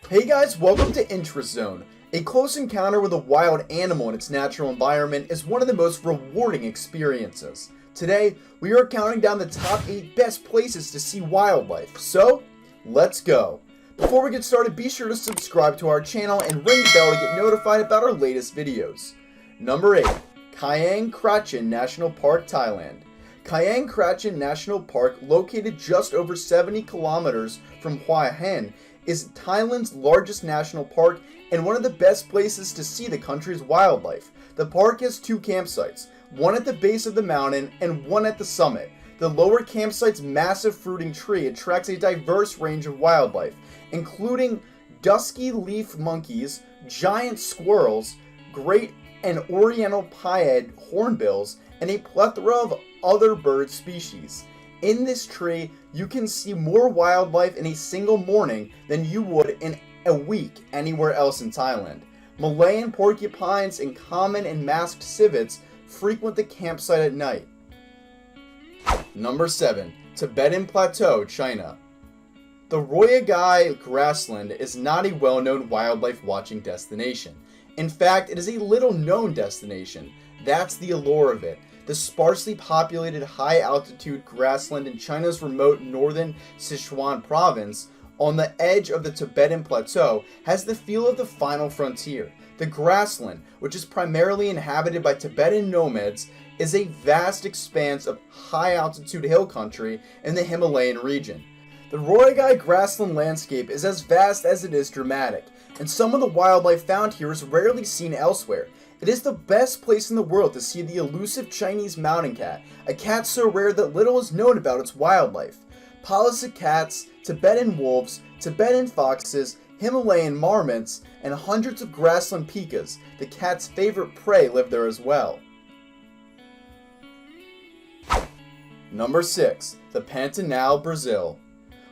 Hey guys, welcome to Interest Zone. A close encounter with a wild animal in its natural environment is one of the most rewarding experiences. Today, we are counting down the top 8 best places to see wildlife, so let's go. Before we get started, be sure to subscribe to our channel and ring the bell to get notified about our latest videos. Number 8. Kaeng Krachan National Park, Thailand. Kaeng Krachan National Park, located just over 70 kilometers from Hua Hin, is Thailand's largest national park and one of the best places to see the country's wildlife. The park has 2 campsites, one at the base of the mountain and one at the summit. The lower campsite's massive fruiting tree attracts a diverse range of wildlife, including dusky leaf monkeys, giant squirrels, great and oriental pied hornbills, and a plethora of other bird species. In this tree, you can see more wildlife in a single morning than you would in a week anywhere else in Thailand. Malayan porcupines and common and masked civets frequent the campsite at night. Number 7. Tibetan Plateau, China. The Royagai grassland is not a well-known wildlife watching destination. In fact, it is a little-known destination. That's the allure of it. The sparsely populated high-altitude grassland in China's remote northern Sichuan province, on the edge of the Tibetan Plateau, has the feel of the final frontier. The grassland, which is primarily inhabited by Tibetan nomads, is a vast expanse of high-altitude hill country in the Himalayan region. The Royagai grassland landscape is as vast as it is dramatic, and some of the wildlife found here is rarely seen elsewhere. It is the best place in the world to see the elusive Chinese mountain cat, a cat so rare that little is known about its wildlife. Polisset cats, Tibetan wolves, Tibetan foxes, Himalayan marmots, and hundreds of grassland pikas, the cat's favorite prey, live there as well. Number 6. The Pantanal, Brazil.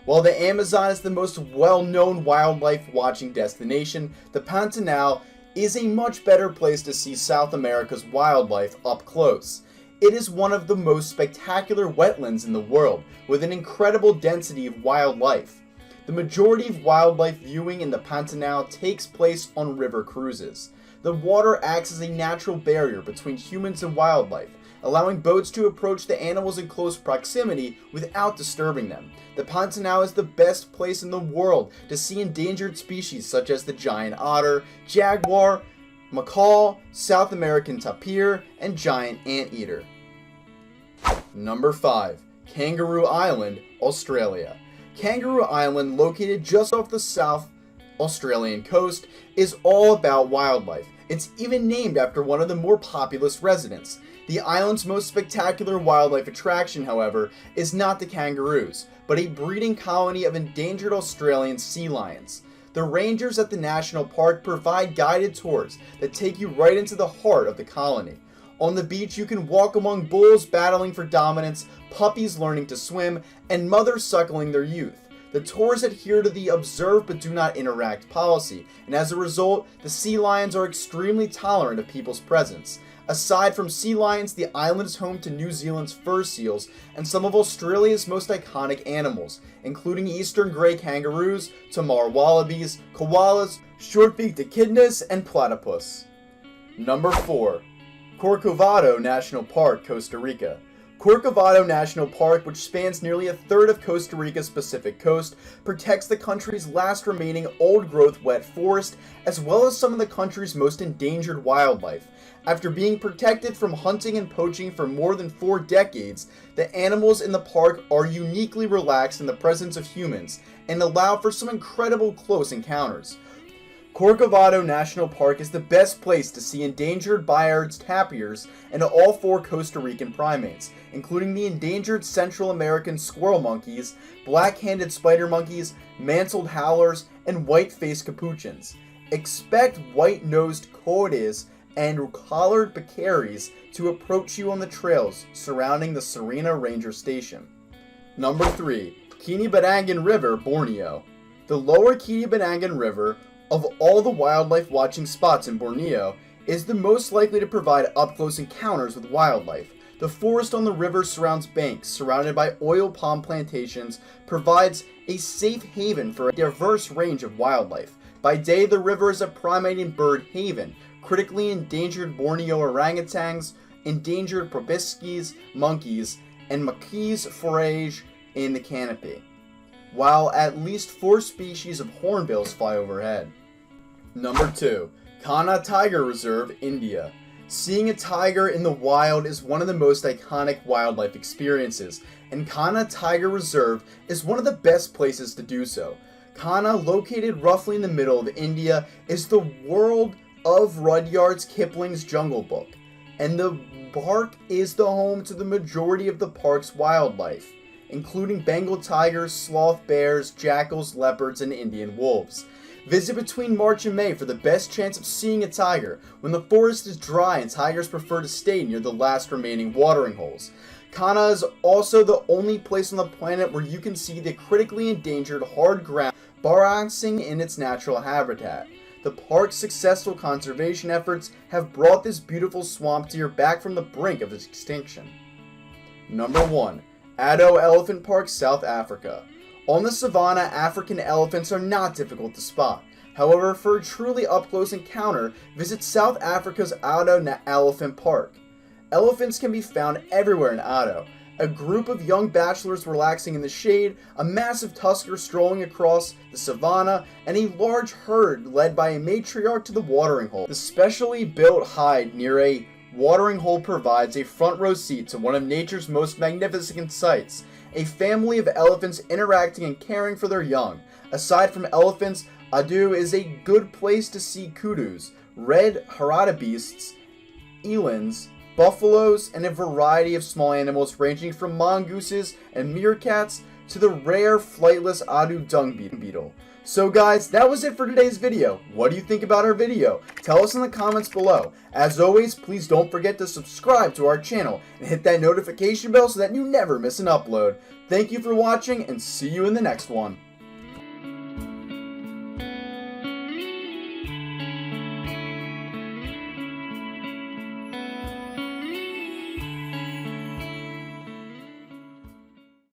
While the Amazon is the most well-known wildlife watching destination, the Pantanal is a much better place to see South America's wildlife up close. It is one of the most spectacular wetlands in the world, with an incredible density of wildlife. The majority of wildlife viewing in the Pantanal takes place on river cruises. The water acts as a natural barrier between humans and wildlife, allowing boats to approach the animals in close proximity without disturbing them. The Pantanal is the best place in the world to see endangered species such as the giant otter, jaguar, macaw, South American tapir, and giant anteater. Number 5. Kangaroo Island, Australia. Kangaroo Island, located just off the South Australian coast, is all about wildlife. It's even named after one of the more populous residents. The island's most spectacular wildlife attraction, however, is not the kangaroos, but a breeding colony of endangered Australian sea lions. The rangers at the national park provide guided tours that take you right into the heart of the colony. On the beach, you can walk among bulls battling for dominance, puppies learning to swim, and mothers suckling their youth. The tours adhere to the observe but do not interact policy, and as a result, the sea lions are extremely tolerant of people's presence. Aside from sea lions, the island is home to New Zealand's fur seals and some of Australia's most iconic animals, including eastern grey kangaroos, Tamar wallabies, koalas, short-beaked echidnas, and platypus. Number 4. Corcovado National Park, Costa Rica. Corcovado National Park, which spans nearly a third of Costa Rica's Pacific coast, protects the country's last remaining old-growth wet forest, as well as some of the country's most endangered wildlife. After being protected from hunting and poaching for more than 4 decades, the animals in the park are uniquely relaxed in the presence of humans and allow for some incredible close encounters. Corcovado National Park is the best place to see endangered Bayard's tapirs and all 4 Costa Rican primates, including the endangered Central American squirrel monkeys, black-handed spider monkeys, mantled howlers, and white-faced capuchins. Expect white-nosed coyotes and collared peccaries to approach you on the trails surrounding the Serena Ranger Station. Number 3. Kinibangan River, Borneo. The lower Kinibangan River, of all the wildlife watching spots in Borneo, is the most likely to provide up-close encounters with wildlife. The forest on the river surrounds banks, surrounded by oil palm plantations, provides a safe haven for a diverse range of wildlife. By day, the river is a primating bird haven. Critically endangered Borneo orangutans, endangered proboscis, monkeys, and macaques forage in the canopy, while at least 4 species of hornbills fly overhead. Number 2. Kanha Tiger Reserve, India. Seeing a tiger in the wild is one of the most iconic wildlife experiences, and Kanha Tiger Reserve is one of the best places to do so. Kanha, located roughly in the middle of India, is the world of Rudyard Kipling's Jungle Book, and the park is the home to the majority of the park's wildlife, including Bengal tigers, sloth bears, jackals, leopards, and Indian wolves. Visit between March and May for the best chance of seeing a tiger, when the forest is dry and tigers prefer to stay near the last remaining watering holes. Kanha is also the only place on the planet where you can see the critically endangered hard ground balancing in its natural habitat. The park's successful conservation efforts have brought this beautiful swamp deer back from the brink of its extinction. Number 1. Atto Elephant Park, South Africa. On the savannah, African elephants are not difficult to spot. However, for a truly up-close encounter, visit South Africa's Atto Elephant Park. Elephants can be found everywhere in Atto. A group of young bachelors relaxing in the shade, a massive tusker strolling across the savannah, and a large herd led by a matriarch to the watering hole. The specially built hide near a watering hole provides a front row seat to one of nature's most magnificent sights, a family of elephants interacting and caring for their young. Aside from elephants, Atto is a good place to see kudus, red hartebeests, elands, buffaloes, and a variety of small animals ranging from mongooses and meerkats to the rare flightless Atto dung beetle. So guys, that was it for today's video. What do you think about our video? Tell us in the comments below. As always, please don't forget to subscribe to our channel and hit that notification bell so that you never miss an upload. Thank you for watching, and see you in the next one.